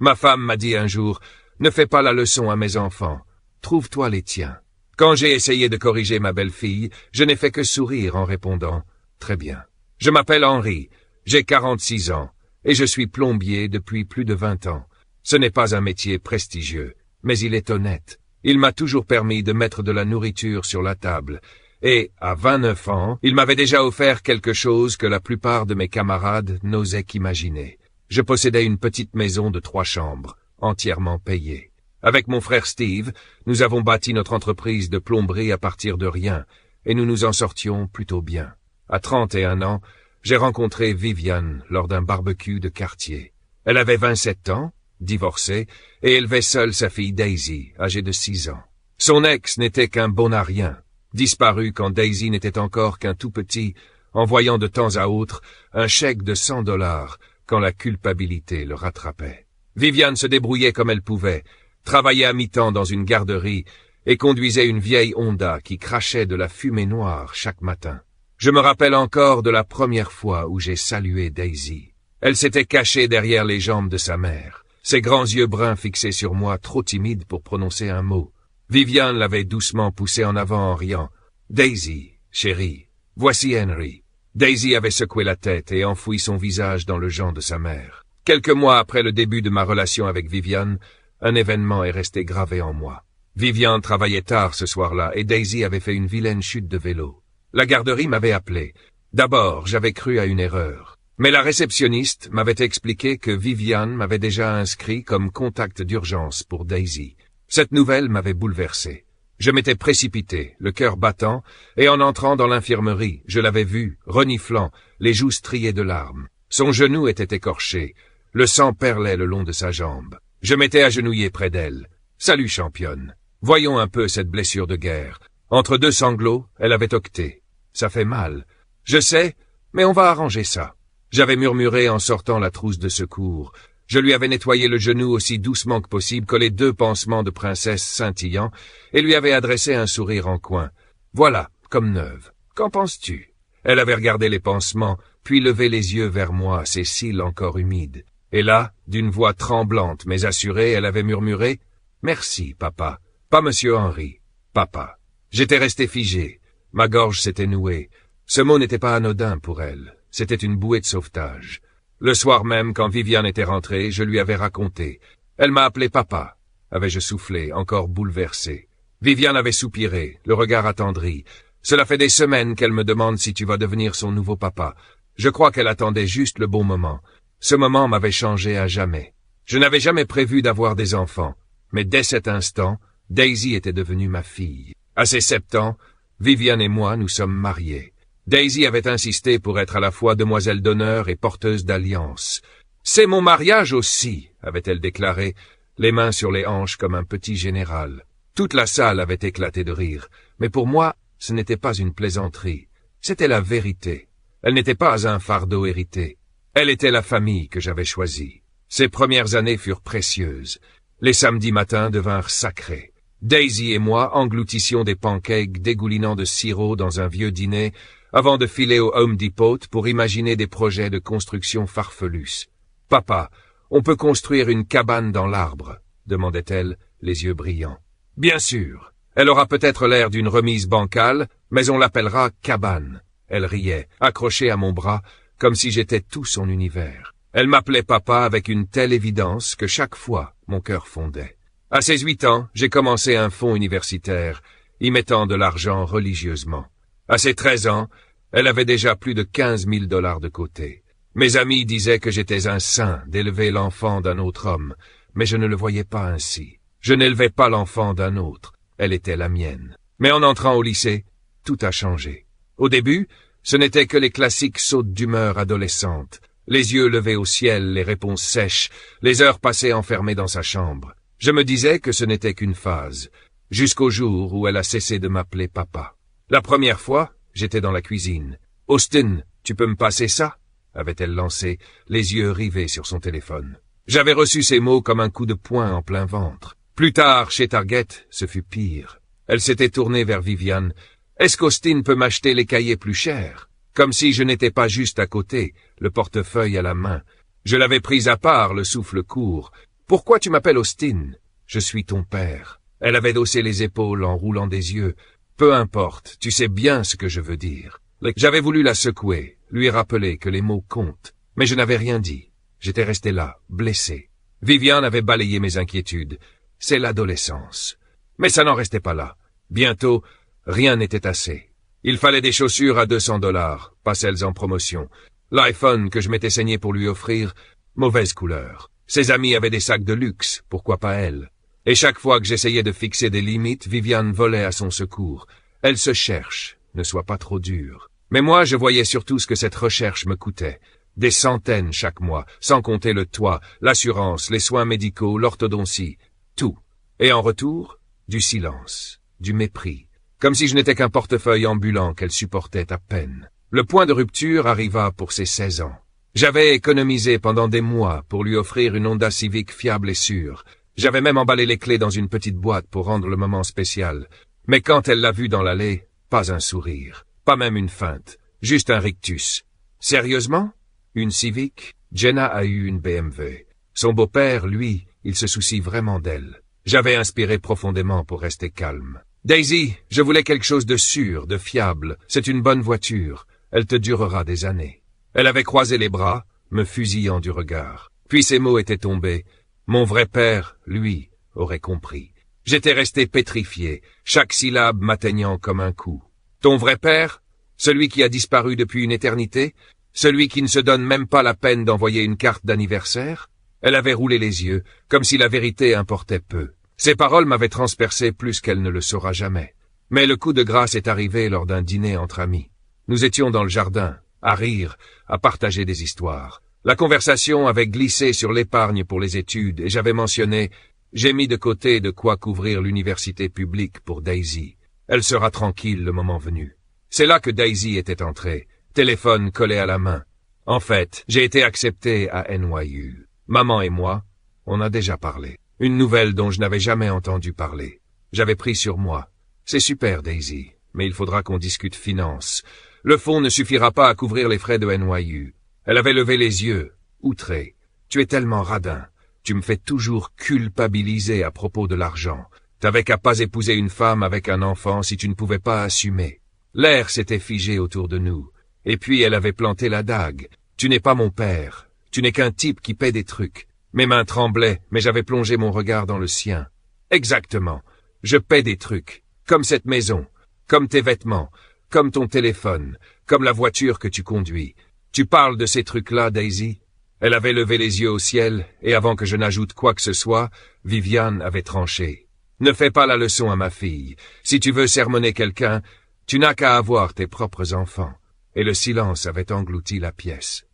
Ma femme m'a dit un jour, « Ne fais pas la leçon à mes enfants, trouve-toi les tiens. » Quand j'ai essayé de corriger ma belle-fille, je n'ai fait que sourire en répondant, « Très bien. Je m'appelle Henri, j'ai 46 ans, et je suis plombier depuis plus de 20 ans. Ce n'est pas un métier prestigieux, mais il est honnête. Il m'a toujours permis de mettre de la nourriture sur la table. Et, à 29 ans, il m'avait déjà offert quelque chose que la plupart de mes camarades n'osaient qu'imaginer. Je possédais une petite maison de 3 chambres, entièrement payée. Avec mon frère Steve, nous avons bâti notre entreprise de plomberie à partir de rien, et nous nous en sortions plutôt bien. À 31 ans, j'ai rencontré Viviane lors d'un barbecue de quartier. Elle avait 27 ans, divorcée, et élevait seule sa fille Daisy, âgée de 6 ans. Son ex n'était qu'un bon à rien, disparu quand Daisy n'était encore qu'un tout petit, envoyant de temps à autre un chèque de $100 quand la culpabilité le rattrapait. Viviane se débrouillait comme elle pouvait, travaillait à mi-temps dans une garderie et conduisait une vieille Honda qui crachait de la fumée noire chaque matin. Je me rappelle encore de la première fois où j'ai salué Daisy. Elle s'était cachée derrière les jambes de sa mère, ses grands yeux bruns fixés sur moi, trop timides pour prononcer un mot. Viviane l'avait doucement poussée en avant en riant. « Daisy, chérie, voici Henry. » Daisy avait secoué la tête et enfoui son visage dans le gant de sa mère. Quelques mois après le début de ma relation avec Viviane, un événement est resté gravé en moi. Viviane travaillait tard ce soir-là et Daisy avait fait une vilaine chute de vélo. La garderie m'avait appelé. D'abord, j'avais cru à une erreur. Mais la réceptionniste m'avait expliqué que Viviane m'avait déjà inscrit comme contact d'urgence pour Daisy. Cette nouvelle m'avait bouleversé. Je m'étais précipité, le cœur battant, et en entrant dans l'infirmerie, je l'avais vue, reniflant, les joues striées de larmes. Son genou était écorché, le sang perlait le long de sa jambe. Je m'étais agenouillé près d'elle. « Salut, championne. Voyons un peu cette blessure de guerre. » Entre 2 sanglots, elle avait octé. « Ça fait mal. Je sais, mais on va arranger ça. » J'avais murmuré en sortant la trousse de secours. Je lui avais nettoyé le genou aussi doucement que possible, collé 2 pansements de princesse scintillants, et lui avais adressé un sourire en coin. « Voilà, comme neuve. Qu'en penses-tu » Elle avait regardé les pansements, puis levé les yeux vers moi, ses cils encore humides. Et là, d'une voix tremblante mais assurée, elle avait murmuré « Merci, papa. Pas monsieur Henri. Papa. » J'étais resté figé. Ma gorge s'était nouée. Ce mot n'était pas anodin pour elle. C'était une bouée de sauvetage. Le soir même, quand Viviane était rentrée, je lui avais raconté. Elle m'a appelé papa, avais-je soufflé, encore bouleversé. Viviane avait soupiré, le regard attendri. Cela fait des semaines qu'elle me demande si tu vas devenir son nouveau papa. Je crois qu'elle attendait juste le bon moment. Ce moment m'avait changé à jamais. Je n'avais jamais prévu d'avoir des enfants, mais dès cet instant, Daisy était devenue ma fille. À ses 7 ans, Viviane et moi nous sommes mariés. Daisy avait insisté pour être à la fois demoiselle d'honneur et porteuse d'alliance. « C'est mon mariage aussi », avait-elle déclaré, les mains sur les hanches comme un petit général. Toute la salle avait éclaté de rire, mais pour moi, ce n'était pas une plaisanterie. C'était la vérité. Elle n'était pas un fardeau hérité. Elle était la famille que j'avais choisie. Ces premières années furent précieuses. Les samedis matins devinrent sacrés. Daisy et moi engloutissions des pancakes dégoulinant de sirop dans un vieux dîner avant de filer au Home Depot pour imaginer des projets de construction farfelus. « Papa, on peut construire une cabane dans l'arbre ?» demandait-elle, les yeux brillants. « Bien sûr. Elle aura peut-être l'air d'une remise bancale, mais on l'appellera cabane. » Elle riait, accrochée à mon bras, comme si j'étais tout son univers. Elle m'appelait papa avec une telle évidence que chaque fois, mon cœur fondait. À ses 8 ans, j'ai commencé un fonds universitaire, y mettant de l'argent religieusement. À ses 13 ans, elle avait déjà plus de 15 000 $ de côté. Mes amis disaient que j'étais un saint d'élever l'enfant d'un autre homme, mais je ne le voyais pas ainsi. Je n'élevais pas l'enfant d'un autre, elle était la mienne. Mais en entrant au lycée, tout a changé. Au début, ce n'étaient que les classiques sautes d'humeur adolescentes, les yeux levés au ciel, les réponses sèches, les heures passées enfermées dans sa chambre. Je me disais que ce n'était qu'une phase, jusqu'au jour où elle a cessé de m'appeler papa. La première fois, j'étais dans la cuisine. « Austin, tu peux me passer ça ?» avait-elle lancé, les yeux rivés sur son téléphone. J'avais reçu ces mots comme un coup de poing en plein ventre. Plus tard, chez Target, ce fut pire. Elle s'était tournée vers Viviane. « Est-ce qu'Austin peut m'acheter les cahiers plus chers ?» Comme si je n'étais pas juste à côté, le portefeuille à la main. Je l'avais prise à part, le souffle court. Pourquoi tu m'appelles Austin? Je suis ton père. Elle avait haussé les épaules en roulant des yeux. Peu importe, tu sais bien ce que je veux dire. J'avais voulu la secouer, lui rappeler que les mots comptent, mais je n'avais rien dit. J'étais resté là, blessé. Vivian avait balayé mes inquiétudes. C'est l'adolescence. Mais ça n'en restait pas là. Bientôt, rien n'était assez. Il fallait des chaussures à $200, pas celles en promotion. L'iPhone que je m'étais saigné pour lui offrir, mauvaise couleur. Ses amis avaient des sacs de luxe, pourquoi pas elle? Et chaque fois que j'essayais de fixer des limites, Vivian volait à son secours. Elle se cherche, ne sois pas trop dur. Mais moi, je voyais surtout ce que cette recherche me coûtait. Des centaines chaque mois, sans compter le toit, l'assurance, les soins médicaux, l'orthodontie, tout. Et en retour, du silence, du mépris. Comme si je n'étais qu'un portefeuille ambulant qu'elle supportait à peine. Le point de rupture arriva pour ses 16 ans. J'avais économisé pendant des mois pour lui offrir une Honda Civic fiable et sûre. J'avais même emballé les clés dans une petite boîte pour rendre le moment spécial. Mais quand elle l'a vue dans l'allée, pas un sourire, pas même une feinte, juste un rictus. Sérieusement? Une Civic? Jenna a eu une BMW. Son beau-père, lui, il se soucie vraiment d'elle. J'avais inspiré profondément pour rester calme. Daisy, je voulais quelque chose de sûr, de fiable. C'est une bonne voiture. Elle te durera des années. Elle avait croisé les bras, me fusillant du regard. Puis ses mots étaient tombés. Mon vrai père, lui, aurait compris. J'étais resté pétrifié, chaque syllabe m'atteignant comme un coup. Ton vrai père? Celui qui a disparu depuis une éternité? Celui qui ne se donne même pas la peine d'envoyer une carte d'anniversaire? Elle avait roulé les yeux, comme si la vérité importait peu. Ses paroles m'avaient transpercé plus qu'elle ne le saura jamais. Mais le coup de grâce est arrivé lors d'un dîner entre amis. Nous étions dans le jardin, à rire, à partager des histoires. La conversation avait glissé sur l'épargne pour les études et j'avais mentionné « J'ai mis de côté de quoi couvrir l'université publique pour Daisy. Elle sera tranquille le moment venu. » C'est là que Daisy était entrée, téléphone collé à la main. En fait, j'ai été accepté à NYU. Maman et moi, on a déjà parlé. Une nouvelle dont je n'avais jamais entendu parler. J'avais pris sur moi. C'est super, Daisy, mais il faudra qu'on discute finances. Le fonds ne suffira pas à couvrir les frais de NYU. Elle avait levé les yeux, outrée. Tu es tellement radin. Tu me fais toujours culpabiliser à propos de l'argent. T'avais qu'à pas épouser une femme avec un enfant si tu ne pouvais pas assumer. L'air s'était figé autour de nous. Et puis elle avait planté la dague. Tu n'es pas mon père. Tu n'es qu'un type qui paie des trucs. Mes mains tremblaient, mais j'avais plongé mon regard dans le sien. Exactement. Je paie des trucs. Comme cette maison. Comme tes vêtements. Comme ton téléphone. Comme la voiture que tu conduis. Tu parles de ces trucs-là, Daisy? Elle avait levé les yeux au ciel, et avant que je n'ajoute quoi que ce soit, Vivian avait tranché. Ne fais pas la leçon à ma fille. Si tu veux sermonner quelqu'un, tu n'as qu'à avoir tes propres enfants. Et le silence avait englouti la pièce.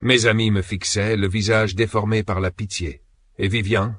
Mes amis me fixaient, le visage déformé par la pitié. Et Vivian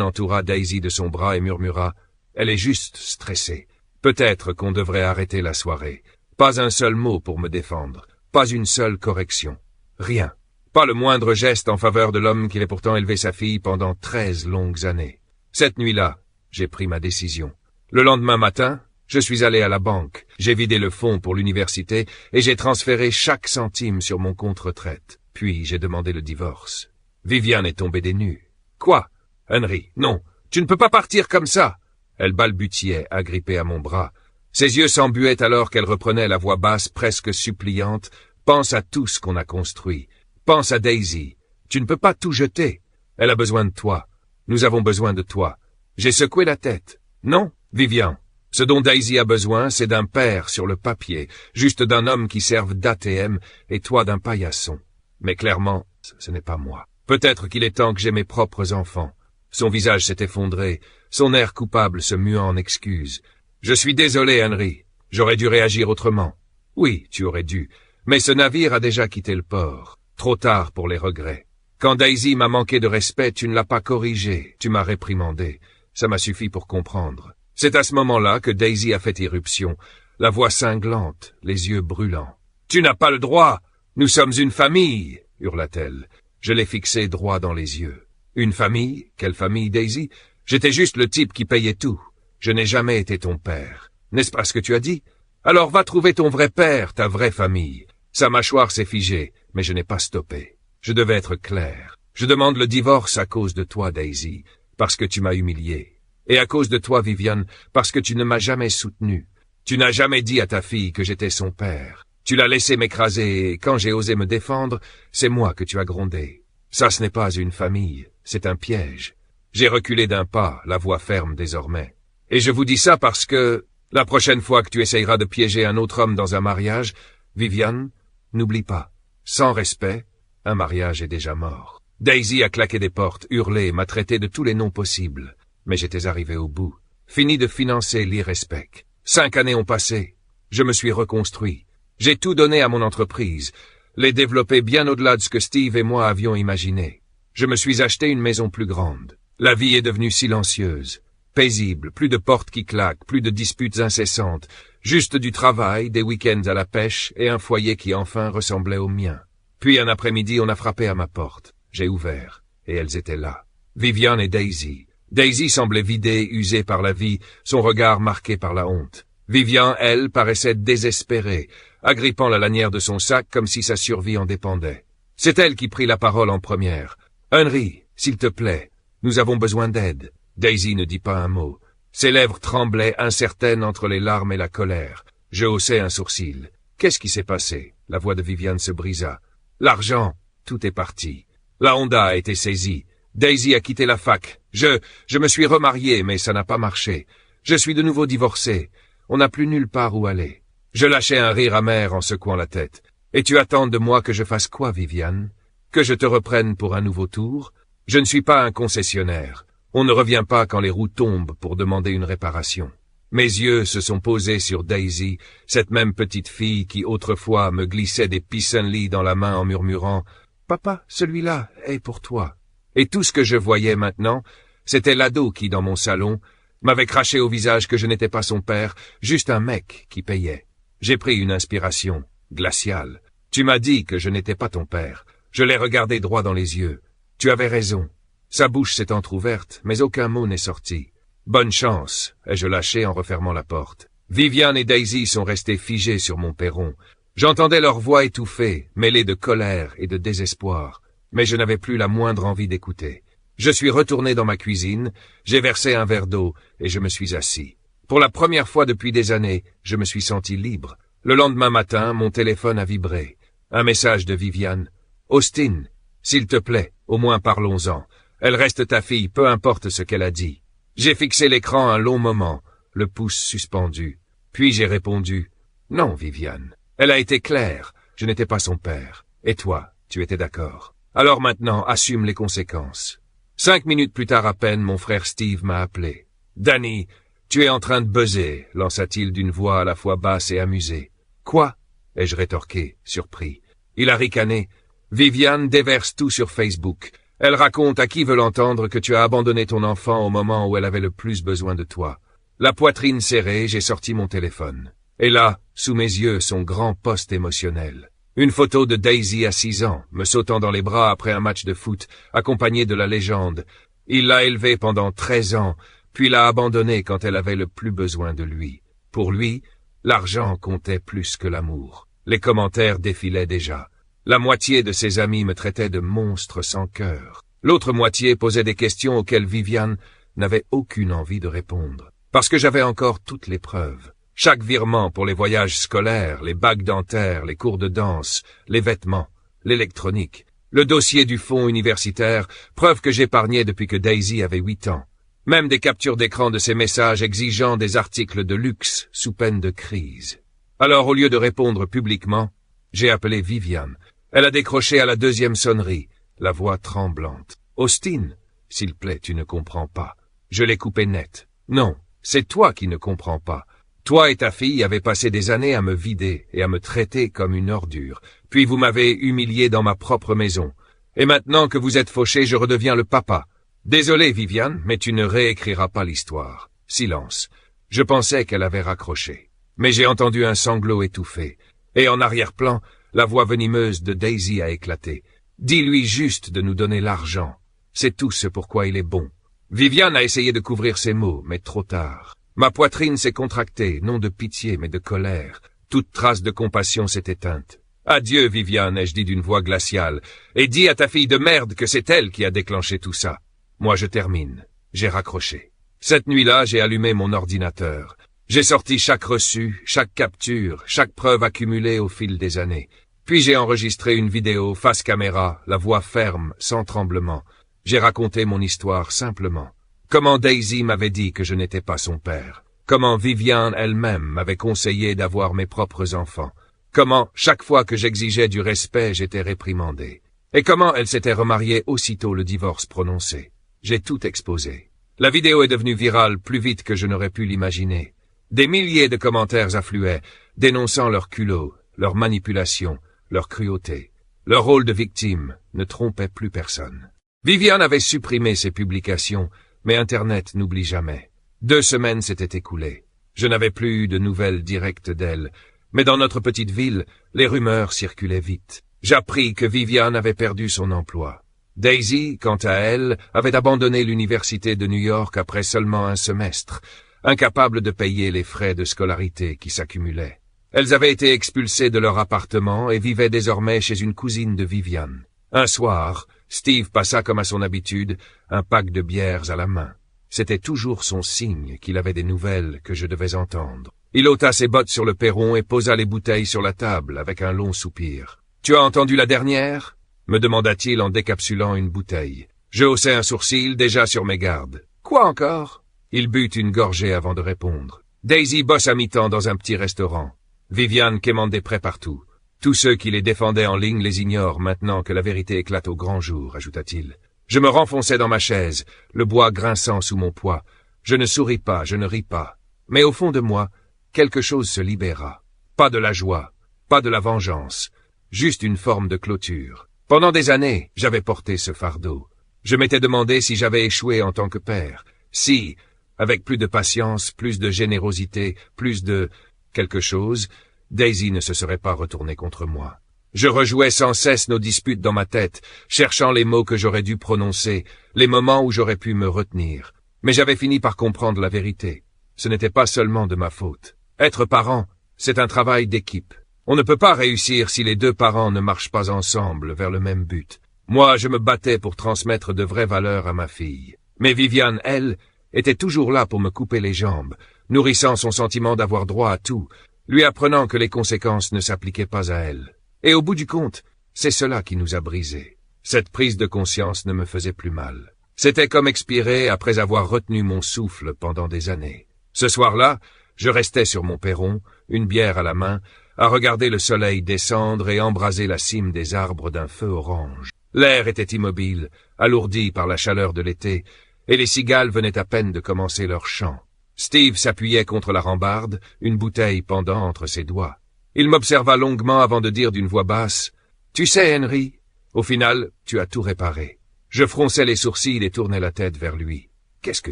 entoura Daisy de son bras et murmura « Elle est juste stressée. Peut-être qu'on devrait arrêter la soirée. Pas un seul mot pour me défendre. Pas une seule correction. Rien. Pas le moindre geste en faveur de l'homme qui avait pourtant élevé sa fille pendant 13 longues années. Cette nuit-là, j'ai pris ma décision. Le lendemain matin, je suis allé à la banque, j'ai vidé le fonds pour l'université et j'ai transféré chaque centime sur mon compte retraite. Puis j'ai demandé le divorce. Vivian est tombée des nues. Quoi? Henry, non, tu ne peux pas partir comme ça. Elle balbutiait, agrippée à mon bras. Ses yeux s'embuaient alors qu'elle reprenait la voix basse presque suppliante. Pense à tout ce qu'on a construit. Pense à Daisy. Tu ne peux pas tout jeter. Elle a besoin de toi. Nous avons besoin de toi. J'ai secoué la tête. Non, Vivian. Ce dont Daisy a besoin, c'est d'un père sur le papier, juste d'un homme qui serve d'ATM, et toi d'un paillasson. Mais clairement, ce n'est pas moi. Peut-être qu'il est temps que j'aie mes propres enfants. Son visage s'est effondré, son air coupable se muant en excuse. Je suis désolé, Henry. J'aurais dû réagir autrement. Oui, tu aurais dû. Mais ce navire a déjà quitté le port. Trop tard pour les regrets. Quand Daisy m'a manqué de respect, tu ne l'as pas corrigé. Tu m'as réprimandé. Ça m'a suffi pour comprendre. C'est à ce moment-là que Daisy a fait irruption, la voix cinglante, les yeux brûlants. « Tu n'as pas le droit! Nous sommes une famille !» hurla-t-elle. Je l'ai fixée droit dans les yeux. « Une famille? Quelle famille, Daisy? J'étais juste le type qui payait tout. Je n'ai jamais été ton père. N'est-ce pas ce que tu as dit? Alors va trouver ton vrai père, ta vraie famille. » Sa mâchoire s'est figée, mais je n'ai pas stoppé. Je devais être clair. Je demande le divorce à cause de toi, Daisy, parce que tu m'as humilié. Et à cause de toi, Vivian, parce que tu ne m'as jamais soutenu. Tu n'as jamais dit à ta fille que j'étais son père. Tu l'as laissé m'écraser et quand j'ai osé me défendre, c'est moi que tu as grondé. Ça, ce n'est pas une famille, c'est un piège. J'ai reculé d'un pas, la voix ferme désormais. Et je vous dis ça parce que, la prochaine fois que tu essayeras de piéger un autre homme dans un mariage, Vivian, n'oublie pas, sans respect, un mariage est déjà mort. Daisy a claqué des portes, hurlé, m'a traité de tous les noms possibles. Mais j'étais arrivé au bout. Fini de financer l'irrespect. 5 années ont passé. Je me suis reconstruit. J'ai tout donné à mon entreprise. Les développer bien au-delà de ce que Steve et moi avions imaginé. Je me suis acheté une maison plus grande. La vie est devenue silencieuse, paisible, plus de portes qui claquent, plus de disputes incessantes, juste du travail, des week-ends à la pêche et un foyer qui enfin ressemblait au mien. Puis un après-midi, on a frappé à ma porte. J'ai ouvert, et elles étaient là. Vivian et Daisy. Daisy semblait vidée, usée par la vie, son regard marqué par la honte. Vivian, elle, paraissait désespérée, agrippant la lanière de son sac comme si sa survie en dépendait. C'est elle qui prit la parole en première. « Henry, s'il te plaît, nous avons besoin d'aide. » Daisy ne dit pas un mot. Ses lèvres tremblaient, incertaines entre les larmes et la colère. Je haussai un sourcil. Qu'est-ce qui s'est passé? La voix de Vivian se brisa. L'argent, tout est parti. La Honda a été saisie. Daisy a quitté la fac. Je me suis remarié, mais ça n'a pas marché. Je suis de nouveau divorcé. On n'a plus nulle part où aller. Je lâchai un rire amer en secouant la tête. Et tu attends de moi que je fasse quoi, Vivian? Que je te reprenne pour un nouveau tour? Je ne suis pas un concessionnaire. On ne revient pas quand les roues tombent pour demander une réparation. Mes yeux se sont posés sur Daisy, cette même petite fille qui autrefois me glissait des pissenlits dans la main en murmurant « Papa, celui-là est pour toi ». Et tout ce que je voyais maintenant, c'était l'ado qui, dans mon salon, m'avait craché au visage que je n'étais pas son père, juste un mec qui payait. J'ai pris une inspiration, glaciale. Tu m'as dit que je n'étais pas ton père. Je l'ai regardé droit dans les yeux. Tu avais raison. Sa bouche s'est entr'ouverte, mais aucun mot n'est sorti. Bonne chance, ai-je lâché en refermant la porte. Vivian et Daisy sont restés figés sur mon perron. J'entendais leur voix étouffée, mêlée de colère et de désespoir, mais je n'avais plus la moindre envie d'écouter. Je suis retourné dans ma cuisine, j'ai versé un verre d'eau et je me suis assis. Pour la première fois depuis des années, je me suis senti libre. Le lendemain matin, mon téléphone a vibré. Un message de Vivian. « Austin, s'il te plaît, au moins parlons-en. Elle reste ta fille, peu importe ce qu'elle a dit. » J'ai fixé l'écran un long moment, le pouce suspendu. Puis j'ai répondu « Non, Vivian. Elle a été claire, je n'étais pas son père. Et toi, tu étais d'accord. Alors maintenant, assume les conséquences. » 5 minutes plus tard à peine, mon frère Steve m'a appelé. « Danny, tu es en train de buzzer, lança-t-il d'une voix à la fois basse et amusée. « Quoi ?» ai-je rétorqué, surpris. Il a ricané. « Vivian déverse tout sur Facebook. Elle raconte à qui veut l'entendre que tu as abandonné ton enfant au moment où elle avait le plus besoin de toi. » La poitrine serrée, j'ai sorti mon téléphone. Et là, sous mes yeux, son grand poste émotionnel. Une photo de Daisy à 6 ans, me sautant dans les bras après un match de foot, accompagnée de la légende. Il l'a élevée pendant 13 ans, puis l'a abandonnée quand elle avait le plus besoin de lui. Pour lui, l'argent comptait plus que l'amour. Les commentaires défilaient déjà. La moitié de ses amis me traitaient de monstre sans cœur. L'autre moitié posait des questions auxquelles Vivian n'avait aucune envie de répondre. Parce que j'avais encore toutes les preuves. Chaque virement pour les voyages scolaires, les bagues dentaires, les cours de danse, les vêtements, l'électronique, le dossier du fonds universitaire, preuve que j'épargnais depuis que Daisy avait 8 ans. Même des captures d'écran de ses messages exigeant des articles de luxe sous peine de crise. Alors, au lieu de répondre publiquement, j'ai appelé Vivian. Elle a décroché à la 2e sonnerie, la voix tremblante. « Austin, s'il plaît, tu ne comprends pas. » Je l'ai coupé net. « Non, c'est toi qui ne comprends pas. Toi et ta fille avez passé des années à me vider et à me traiter comme une ordure. Puis vous m'avez humilié dans ma propre maison. Et maintenant que vous êtes fauché, je redeviens le papa. Désolé, Vivian, mais tu ne réécriras pas l'histoire. » Silence. Je pensais qu'elle avait raccroché. Mais j'ai entendu un sanglot étouffé. Et en arrière-plan, la voix venimeuse de Daisy a éclaté. « Dis-lui juste de nous donner l'argent. C'est tout ce pourquoi il est bon. » Vivian a essayé de couvrir ses mots, mais trop tard. Ma poitrine s'est contractée, non de pitié, mais de colère. Toute trace de compassion s'est éteinte. Adieu, Viviane, ai-je dit d'une voix glaciale, et dis à ta fille de merde que c'est elle qui a déclenché tout ça. Moi, je termine. J'ai raccroché. Cette nuit-là, j'ai allumé mon ordinateur. J'ai sorti chaque reçu, chaque capture, chaque preuve accumulée au fil des années. Puis j'ai enregistré une vidéo face caméra, la voix ferme, sans tremblement. J'ai raconté mon histoire simplement. Comment Daisy m'avait dit que je n'étais pas son père. Comment Viviane elle-même m'avait conseillé d'avoir mes propres enfants. Comment, chaque fois que j'exigeais du respect, j'étais réprimandé. Et comment elle s'était remariée aussitôt le divorce prononcé. J'ai tout exposé. La vidéo est devenue virale plus vite que je n'aurais pu l'imaginer. Des milliers de commentaires affluaient, dénonçant leur culot, leur manipulation, leur cruauté. Leur rôle de victime ne trompait plus personne. Viviane avait supprimé ses publications, mais Internet n'oublie jamais. 2 semaines s'étaient écoulées. Je n'avais plus eu de nouvelles directes d'elle, mais dans notre petite ville, les rumeurs circulaient vite. J'appris que Viviane avait perdu son emploi. Daisy, quant à elle, avait abandonné l'université de New York après seulement un semestre, incapable de payer les frais de scolarité qui s'accumulaient. Elles avaient été expulsées de leur appartement et vivaient désormais chez une cousine de Viviane. Un soir, Steve passa comme à son habitude, un pack de bières à la main. C'était toujours son signe qu'il avait des nouvelles que je devais entendre. Il ôta ses bottes sur le perron et posa les bouteilles sur la table avec un long soupir. « Tu as entendu la dernière ?» me demanda-t-il en décapsulant une bouteille. Je haussai un sourcil, déjà sur mes gardes. « Quoi encore ?» Il but une gorgée avant de répondre. « Daisy bosse à mi-temps dans un petit restaurant. Viviane quémande des prêts partout. Tous ceux qui les défendaient en ligne les ignorent maintenant que la vérité éclate au grand jour, ajouta-t-il. Je me renfonçai dans ma chaise, le bois grinçant sous mon poids. Je ne souris pas, je ne ris pas. Mais au fond de moi, quelque chose se libéra. Pas de la joie, pas de la vengeance, juste une forme de clôture. Pendant des années, j'avais porté ce fardeau. Je m'étais demandé si j'avais échoué en tant que père. Si, avec plus de patience, plus de générosité, plus de quelque chose, Daisy ne se serait pas retournée contre moi. Je rejouais sans cesse nos disputes dans ma tête, cherchant les mots que j'aurais dû prononcer, les moments où j'aurais pu me retenir. Mais j'avais fini par comprendre la vérité. Ce n'était pas seulement de ma faute. Être parent, c'est un travail d'équipe. On ne peut pas réussir si les 2 parents ne marchent pas ensemble vers le même but. Moi, je me battais pour transmettre de vraies valeurs à ma fille. Mais Viviane, elle, était toujours là pour me couper les jambes, nourrissant son sentiment d'avoir droit à tout, lui apprenant que les conséquences ne s'appliquaient pas à elle. Et au bout du compte, c'est cela qui nous a brisés. Cette prise de conscience ne me faisait plus mal. C'était comme expirer après avoir retenu mon souffle pendant des années. Ce soir-là, je restais sur mon perron, une bière à la main, à regarder le soleil descendre et embraser la cime des arbres d'un feu orange. L'air était immobile, alourdi par la chaleur de l'été, et les cigales venaient à peine de commencer leur chant. Steve s'appuyait contre la rambarde, une bouteille pendant entre ses doigts. Il m'observa longuement avant de dire d'une voix basse « Tu sais, Henry, au final, tu as tout réparé. » Je fronçai les sourcils et tournai la tête vers lui. « Qu'est-ce que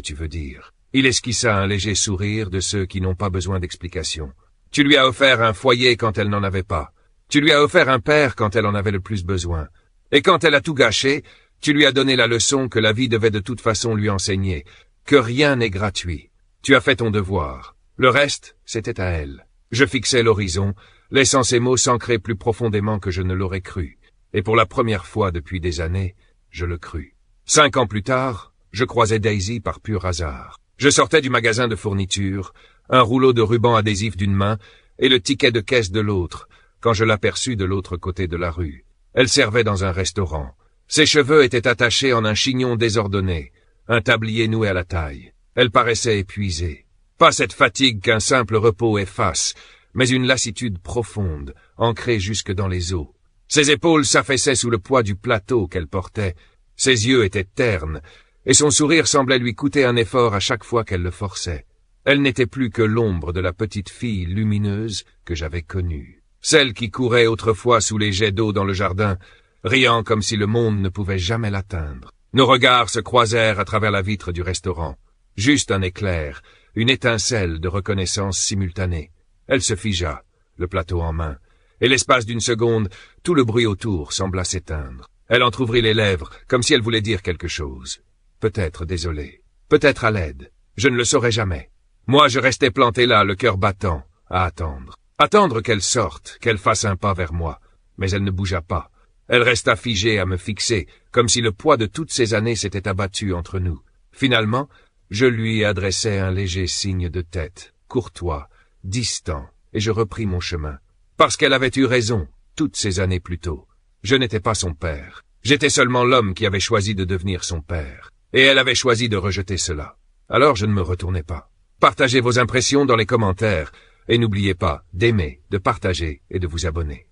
tu veux dire ?» Il esquissa un léger sourire de ceux qui n'ont pas besoin d'explication. « Tu lui as offert un foyer quand elle n'en avait pas. Tu lui as offert un père quand elle en avait le plus besoin. Et quand elle a tout gâché, tu lui as donné la leçon que la vie devait de toute façon lui enseigner, que rien n'est gratuit. Tu as fait ton devoir. Le reste, c'était à elle. » Je fixai l'horizon, laissant ces mots s'ancrer plus profondément que je ne l'aurais cru. Et pour la première fois depuis des années, je le crus. 5 ans plus tard, je croisais Daisy par pur hasard. Je sortais du magasin de fourniture, un rouleau de ruban adhésif d'une main et le ticket de caisse de l'autre, quand je l'aperçus de l'autre côté de la rue. Elle servait dans un restaurant. Ses cheveux étaient attachés en un chignon désordonné, un tablier noué à la taille. Elle paraissait épuisée. Pas cette fatigue qu'un simple repos efface, mais une lassitude profonde, ancrée jusque dans les os. Ses épaules s'affaissaient sous le poids du plateau qu'elle portait. Ses yeux étaient ternes, et son sourire semblait lui coûter un effort à chaque fois qu'elle le forçait. Elle n'était plus que l'ombre de la petite fille lumineuse que j'avais connue. Celle qui courait autrefois sous les jets d'eau dans le jardin, riant comme si le monde ne pouvait jamais l'atteindre. Nos regards se croisèrent à travers la vitre du restaurant. Juste un éclair, une étincelle de reconnaissance simultanée. Elle se figea, le plateau en main, et l'espace d'une seconde, tout le bruit autour sembla s'éteindre. Elle entr'ouvrit les lèvres, comme si elle voulait dire quelque chose. Peut-être désolé, peut-être à l'aide, je ne le saurais jamais. Moi, je restais planté là, le cœur battant, à attendre. Attendre qu'elle sorte, qu'elle fasse un pas vers moi. mais elle ne bougea pas. Elle resta figée à me fixer, comme si le poids de toutes ces années s'était abattu entre nous. Finalement, je lui adressai un léger signe de tête, courtois, distant, et je repris mon chemin. Parce qu'elle avait eu raison, toutes ces années plus tôt. Je n'étais pas son père. J'étais seulement l'homme qui avait choisi de devenir son père. Et elle avait choisi de rejeter cela. Alors je ne me retournai pas. Partagez vos impressions dans les commentaires, et n'oubliez pas d'aimer, de partager et de vous abonner.